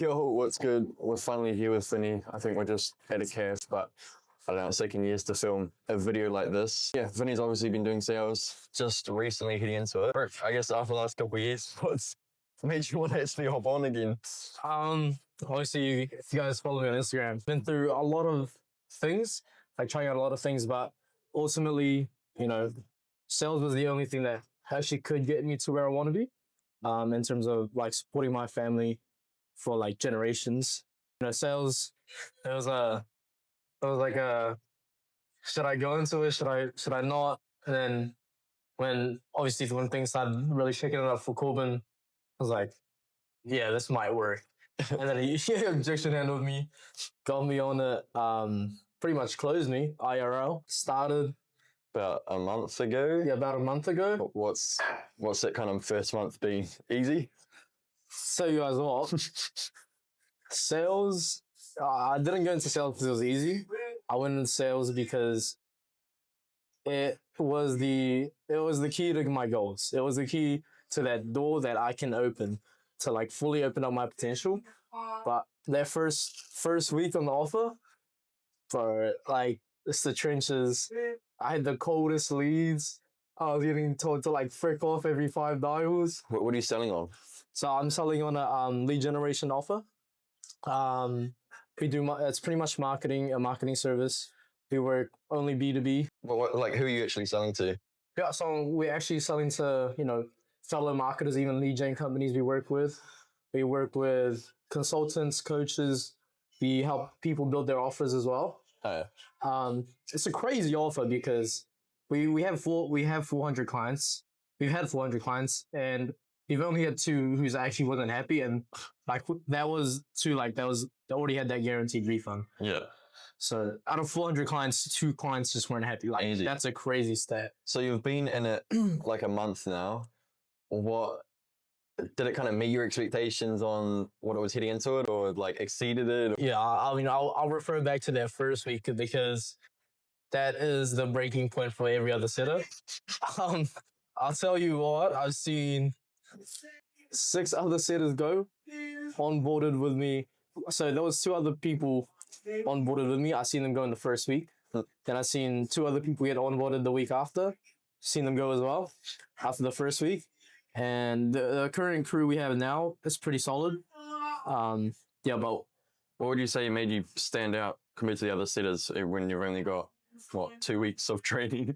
Yo, what's good? We're finally here with Vinny. I think we're just at a café, but I don't know, it's taken years to film a video like this. Yeah, Vinny's obviously been doing sales, just recently hitting into it. I guess after the last couple of years, what's made you want to actually hop on again? Obviously, if you guys follow me on Instagram, been through a lot of things, like trying out a lot of things, but ultimately, sales was the only thing that actually could get me to where I want to be. In terms of like supporting my family for like generations. Sales, it was like should I go into it? Should I not? And then when things started really shaking it up for Corbin, I was like, yeah, this might work. And then he objection handled me, got me on it, pretty much closed me, IRL. Started About a month ago? Yeah, about a month ago. What's that kind of first month been? Easy? So you guys what? Sales, I didn't go into sales because it was easy. I went into sales because it was the key to my goals. It was the key to that door that I can open to like fully open up my potential. But that first week on the offer, for like it's the trenches. I had the coldest leads. I was getting told to like frick off every 5 dials. What are you selling on? So I'm selling on a lead generation offer. It's pretty much a marketing service. We work only B2B. Like who are you actually selling to? Yeah, so we're actually selling to, fellow marketers, even lead gen companies we work with. We work with consultants, coaches. We help people build their offers as well. Oh, yeah. It's a crazy offer because we have 400 clients. We've had 400 clients and we've only had 2 who's actually wasn't happy, and like that was 2 they already had that guaranteed refund. Yeah. So out of 400 clients, 2 clients just weren't happy. Like Easy. That's a crazy stat. So you've been in it like a month now. What did it kind of meet your expectations on what it was hitting into it, or like exceeded it? Yeah, I'll refer back to that first week because that is the breaking point for every other setup. I'll tell you what, I've seen 6 other setters go onboarded with me. So there was 2 other people onboarded with me. I seen them go in the first week. Then I seen 2 other people get onboarded the week after. Seen them go as well after the first week. And the current crew we have now is pretty solid. But what would you say made you stand out compared to the other setters when you've only got 2 weeks of training?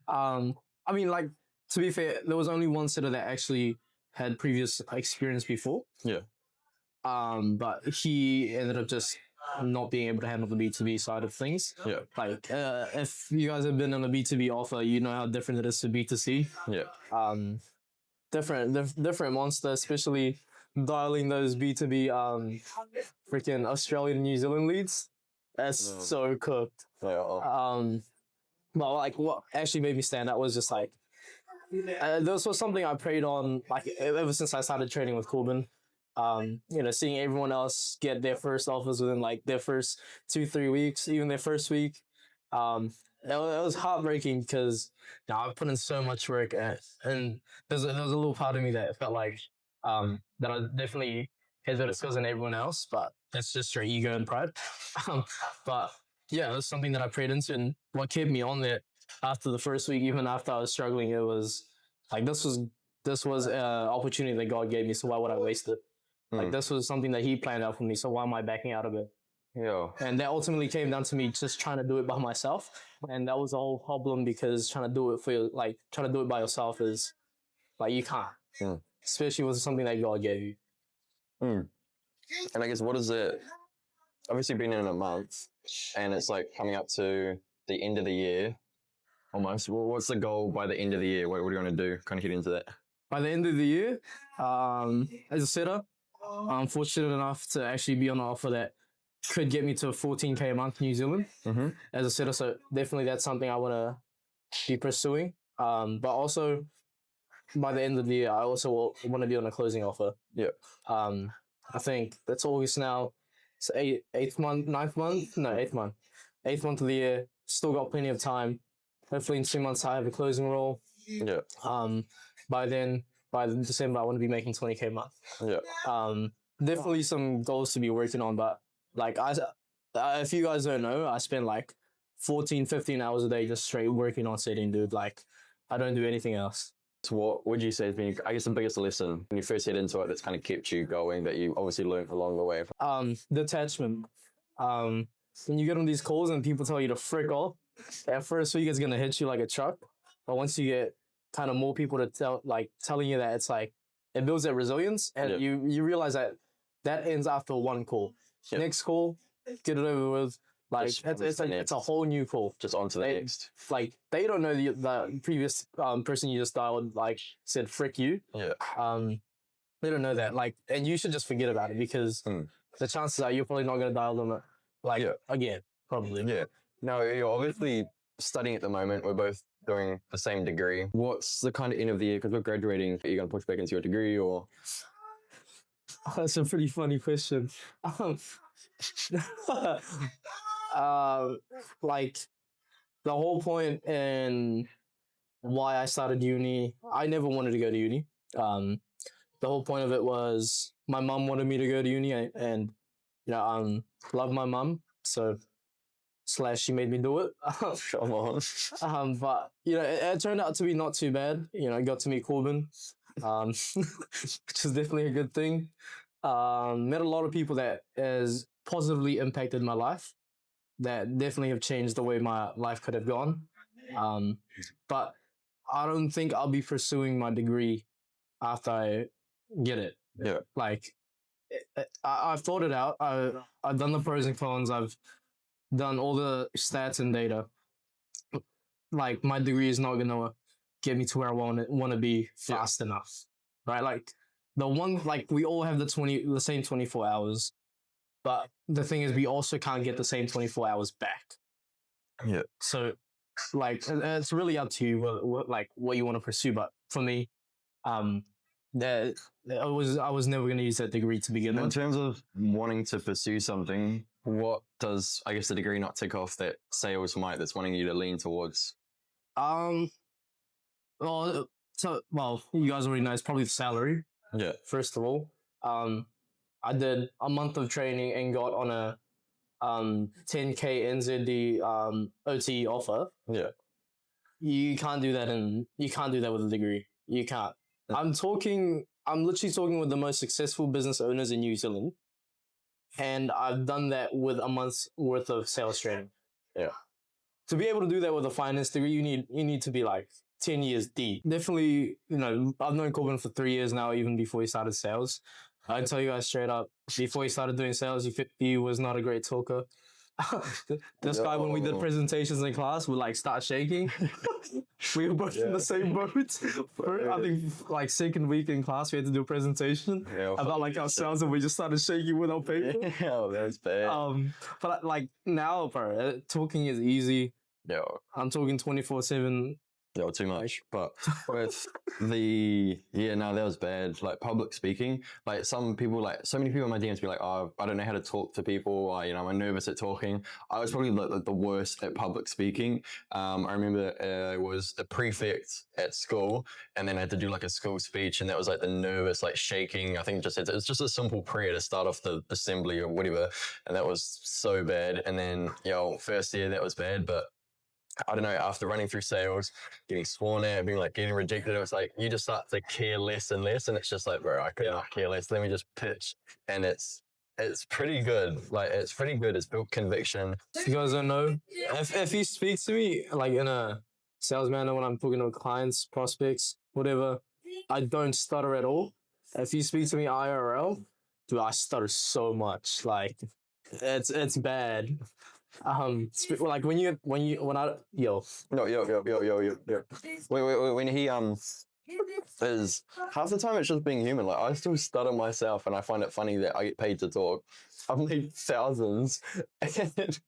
To be fair, there was only one setter that actually had previous experience before. Yeah. But he ended up just not being able to handle the B2B side of things. Yeah. If you guys have been on a B2B offer, you know how different it is to B2C. Yeah. Different monster, especially dialing those B2B freaking Australian New Zealand leads. That's so cooked. Yeah. But like what actually made me stand out was just like this was something I preyed on like ever since I started training with Corbin. Seeing everyone else get their first offers within like their first 2-3 weeks, even their first week. It was heartbreaking because I put in so much work and there was a little part of me that felt like that I definitely had better skills than everyone else, but that's just straight ego and pride. But yeah, it was something that I prayed into, and what kept me on there after the first week, even after I was struggling, it was like this was an opportunity that God gave me, so why would I waste it? Like this was something that He planned out for me, so why am I backing out of it? Yeah. And that ultimately came down to me just trying to do it by myself, and that was the whole problem because trying to do it by yourself is like you can't, especially with something that God gave you. And I guess what is it? Obviously, been in a month, and it's like coming up to the end of the year, almost. Well, what's the goal by the end of the year? What are you going to do? Kind of get into that. By the end of the year, as a setter, I'm fortunate enough to actually be on an offer that could get me to 14K a month New Zealand as a setter. So definitely that's something I want to be pursuing. But also by the end of the year, I also want to be on a closing offer. Yeah. I think that's August now. It's eighth month of the year. Still got plenty of time. Hopefully in 2 months I have a closing role. Yeah. By December I want to be making 20K a month. Yeah. definitely some goals to be working on. But like if you guys don't know, I spend like 14, 15 hours a day just straight working on setting, dude. Like I don't do anything else. So what would you say has been, I guess, the biggest lesson when you first head into it that's kind of kept you going that you obviously learned along the way? Detachment. When you get on these calls and people tell you to frick off, at first week it's gonna hit you like a truck, but once you get kind of more people to telling you that, it's like it builds that resilience, and Yeah. you realize that ends after one call. Yeah. Next call, get it over with. Like Just it's a whole new call. Just on to the next. Like they don't know the previous person you just dialed like said frick you. Yeah. They don't know that. Like, and you should just forget about it because the chances are you're probably not gonna dial them again. Probably. Yeah. Now, you're obviously studying at the moment. We're both doing the same degree. What's the kind of end of the year? Because we're graduating. Are you going to push back into your degree or? That's a pretty funny question. Like the whole point and why I started uni, I never wanted to go to uni. The whole point of it was my mum wanted me to go to uni, and love my mum, so she made me do it. Come on. But it turned out to be not too bad. I got to meet Corbin, which is definitely a good thing. Met a lot of people that has positively impacted my life, that definitely have changed the way my life could have gone. But I don't think I'll be pursuing my degree after I get it. Yeah. Like, I've thought it out. I've done the pros and cons. I've done all the stats and data. Like, my degree is not gonna get me to where I want to be fast enough, right? Like we all have the same 24 hours, but the thing is, we also can't get the same 24 hours back. Yeah. So, like, it's really up to you what you want to pursue. But for me, that I was never going to use that degree to begin In with. terms of wanting to pursue something, what does, I guess, the degree not tick off that sales might that's wanting you to lean towards? Well, you guys already know it's probably the salary. Yeah. First of all, I did a month of training and got on a 10K NZD OT offer. Yeah. You can't do that with a degree. You can't. I'm literally talking with the most successful business owners in New Zealand, and I've done that with a month's worth of sales training. Yeah. To be able to do that with a finance degree, you need to be like 10 years deep. Definitely, I've known Corbin for 3 years now, even before he started sales. I'd tell you guys straight up, before he started doing sales, he was not a great talker. This guy, when we did presentations in class, would like start shaking. We were both in the same boat. I think like second week in class, we had to do a presentation about like our sales, and we just started shaking with our paper. Yeah, that's bad. But like now, bro, talking is easy. Yeah. I'm talking 24/7. Yeah, too much. But with that was bad. Like public speaking, like so many people in my DMs be like, oh, I don't know how to talk to people. I'm nervous at talking. I was probably the worst at public speaking. I remember I was a prefect at school, and then I had to do like a school speech, and that was like the nervous, like shaking. I think it was just a simple prayer to start off the assembly or whatever, and that was so bad. And then first year that was bad, but I don't know, after running through sales, getting sworn at, getting rejected, it was like, you just start to care less and less. And it's just like, bro, I could not care less. Let me just pitch. And it's pretty good. Like, it's pretty good. It's built conviction. If you guys don't know, if you speak to me like in a sales manner when I'm talking to clients, prospects, whatever, I don't stutter at all. If you speak to me IRL, dude, I stutter so much. Like, it's bad. Like when I yo. Wait, when he is half the time it's just being human. Like I still stutter myself, and I find it funny that I get paid to talk. I've made thousands, and I get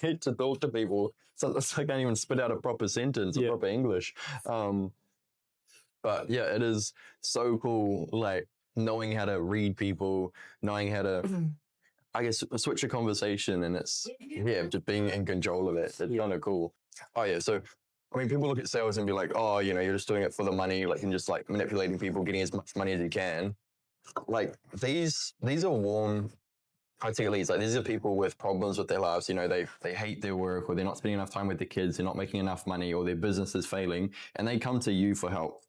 paid to talk to people. So I can't even spit out a proper sentence, proper English. But yeah, it is so cool. Like knowing how to read people, knowing how to. I guess switch a conversation, and it's just being in control of it. It's kind of cool. Oh yeah, so I mean, people look at sales and be like, oh, you're just doing it for the money, like and just like manipulating people, getting as much money as you can. like these are warm high-ticket leads. Like these are people with problems with their lives. You know, they hate their work, or they're not spending enough time with their kids, they're not making enough money, or their business is failing, and they come to you for help.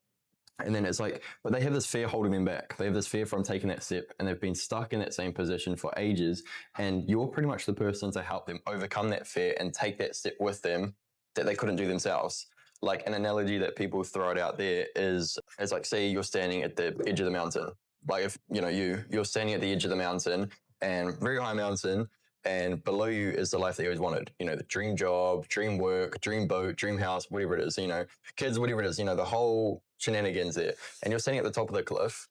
And then it's like, but they have this fear holding them back. They have this fear from taking that step, and they've been stuck in that same position for ages. And you're pretty much the person to help them overcome that fear and take that step with them that they couldn't do themselves. Like an analogy that people throw it out there is like, say you're standing at the edge of the mountain. Like if, you know, you're standing at the edge of the mountain, and very high mountain, and below you is the life that you always wanted. You know, the dream job, dream work, dream boat, dream house, whatever it is, you know, kids, whatever it is, you know, the whole shenanigans there. And you're standing at the top of the cliff,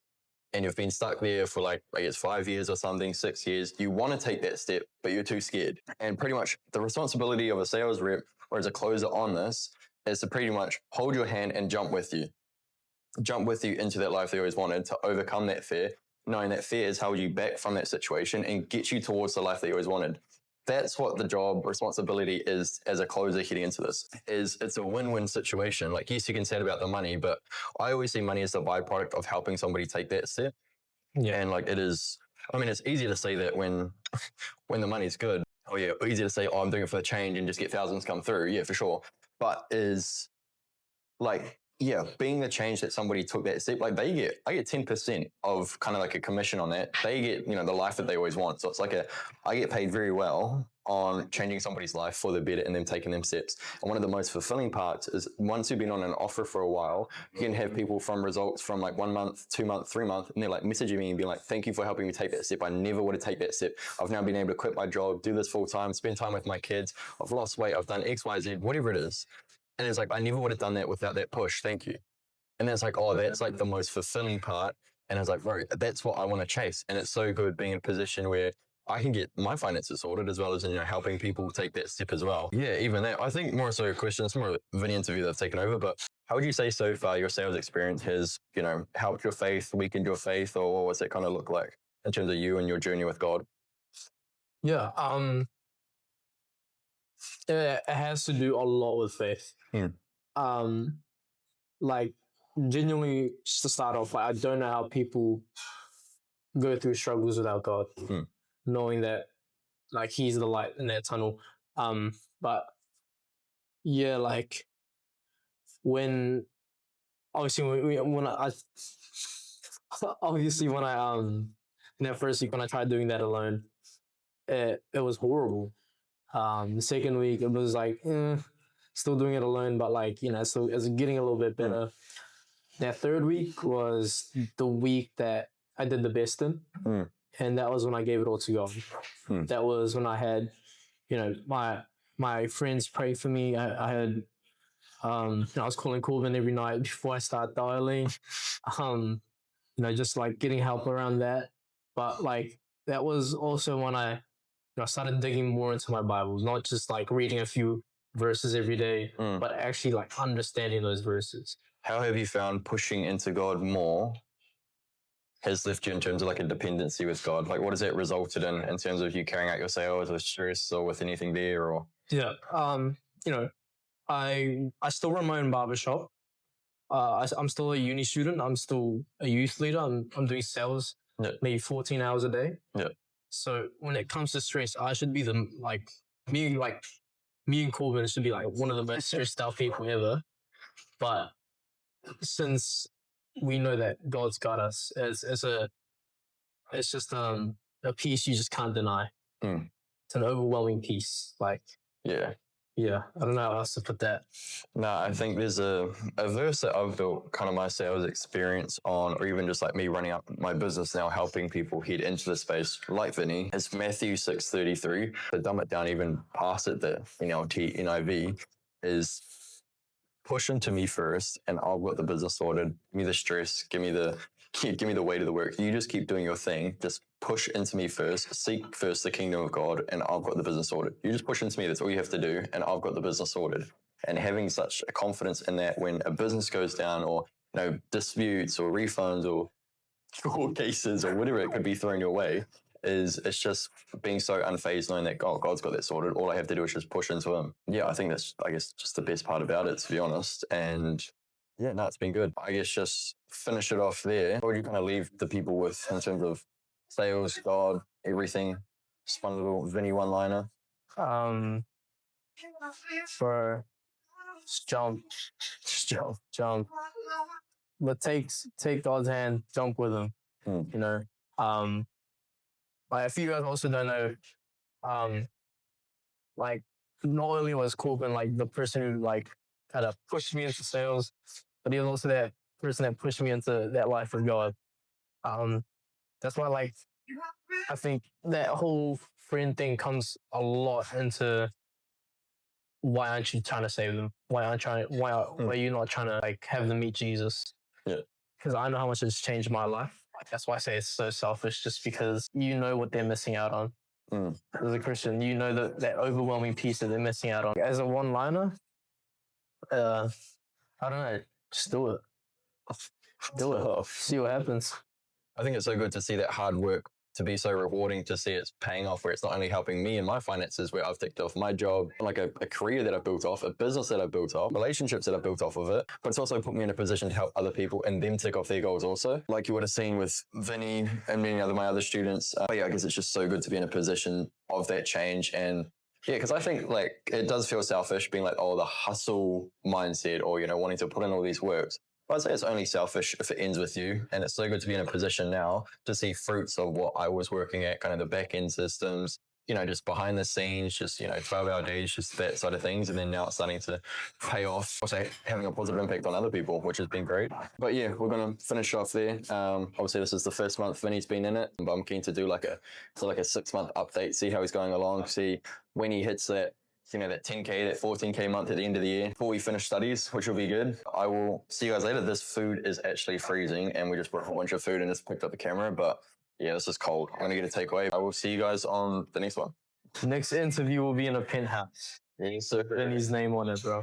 and you've been stuck there for like, I guess, 5 years or something, 6 years. You want to take that step, but you're too scared. And pretty much the responsibility of a sales rep or as a closer on this is to pretty much hold your hand and jump with you into that life they always wanted, to overcome that fear, knowing that fear has held you back from that situation and get you towards the life that you always wanted. That's what the job responsibility is as a closer heading into this. It's a win-win situation. Like, yes, you can say it about the money, but I always see money as the byproduct of helping somebody take that step. Yeah. And like, it is, I mean, it's easy to say that when the money's good. Oh yeah, easy to say, oh, I'm doing it for the change and just get thousands come through. Yeah, for sure. But is like, yeah, being the change that somebody took that step, like I get 10% of kind of like a commission on that. They get, you know, the life that they always want. So it's like I get paid very well on changing somebody's life for the better and them taking them steps. And one of the most fulfilling parts is once you've been on an offer for a while, you can have people from results from like 1 month, 2 months, 3 months, and they're like messaging me and being like, thank you for helping me take that step. I never would have taken that step. I've now been able to quit my job, do this full time, spend time with my kids. I've lost weight. I've done X, Y, Z, whatever it is. And it's like, I never would have done that without that push. Thank you. And then it's like, oh, that's like the most fulfilling part. And I was like, bro, that's what I want to chase. And it's so good being in a position where I can get my finances sorted as well as, you know, helping people take that step as well. Yeah, even that. I think more so a question, it's more of a Vinny interview that I've taken over, but how would you say so far your sales experience has, you know, helped your faith, weakened your faith, or what's that kind of look like in terms of you and your journey with God? Yeah. It has to do a lot with faith. Like, genuinely, just to start off, like, I don't know how people go through struggles without God, knowing that, like, He's the light in that tunnel. But yeah, like, when obviously when I obviously when I in that first week when I tried doing that alone, it was horrible. The second week it was like still doing it alone, but like, you know, so it's getting a little bit better. That third week was the week that I did the best in, and that was when I gave it all to God. That was when I had, you know, my friends pray for me. I had I was calling Corbin every night before I start dialing. You know, just like getting help around that. But like that was also when I started digging more into my Bible, not just like reading a few verses every day, but actually like understanding those verses. How have you found pushing into God more has left you in terms of like a dependency with God? Like, what has that resulted in terms of you carrying out your sales or stress or with anything there? Or yeah, you know, I still run my own barbershop. I'm still a uni student. I'm still a youth leader. I'm doing sales, maybe 14 hours a day. Yeah. So when it comes to stress, I should be me and Corbin should be like one of the most stressed out people ever. But since we know that God's got us, it's just a peace you just can't deny. It's an overwhelming peace. Like, yeah, I don't know how else to put that. No, I think there's a verse that I've built kind of my sales experience on, or even just like me running up my business now, helping people head into the space like Vinny. It's Matthew 6:33. To dumb it down even past it, the NIV is push into me first and I'll get the business sorted. Give me the stress, give me the weight of the work. You just keep doing your thing. Just push into me first. Seek first the kingdom of God and I've got the business sorted. You just push into me. That's all you have to do. And I've got the business sorted. And having such a confidence in that when a business goes down or, you know, disputes or refunds or court cases or whatever it could be thrown your way, it's just being so unfazed knowing that God's got that sorted. All I have to do is just push into him. Yeah, I think that's, I guess, just the best part about it, to be honest. And Yeah, no, it's been good. I guess just finish it off there. What would you kind of leave the people with in terms of sales, God, everything? Just one little Vinny one-liner. Um, for jump, jump. But take God's hand, jump with him. You know, um, like if you guys also don't know, um, like not only was Corbin like the person who like kind of pushed me into sales, but he was also that person that pushed me into that life with God. Um, that's why like I think that whole friend thing comes a lot into why aren't you trying to save them? Why are you not trying to like have them meet Jesus? Yeah. Because I know how much it's changed my life. Like, that's why I say it's so selfish, just because you know what they're missing out on. As a Christian, you know that overwhelming piece that they're missing out on. As a one-liner, I don't know, just do it. Do it. See what happens. I think it's so good to see that hard work to be so rewarding, to see it's paying off, where it's not only helping me and my finances, where I've ticked off my job, like a career that I've built off, a business that I've built off, relationships that I've built off of it, but it's also put me in a position to help other people and them tick off their goals also. Like you would have seen with Vinny and many other my other students. But yeah, I guess it's just so good to be in a position of that change. And yeah, because I think like it does feel selfish being like, oh, the hustle mindset, or, you know, wanting to put in all these works. But I'd say it's only selfish if it ends with you. And it's so good to be in a position now to see fruits of what I was working at, kind of the back end systems, you know, just behind the scenes, just, you know, 12-hour days, just that side of things. And then now it's starting to pay off, also having a positive impact on other people, which has been great. But yeah, we're going to finish off there. Obviously, this is the first month Vinny's been in it, but I'm keen to do like a 6-month update, see how he's going along, see when he hits that, you know, that 10K, that 14K month at the end of the year before we finish studies, which will be good. I will see you guys later. This food is actually freezing and we just brought a whole bunch of food and just picked up the camera, but yeah, this is cold. I'm going to get a takeaway. I will see you guys on the next one. Next interview will be in a penthouse. Yeah, so Vinny's name on it, bro.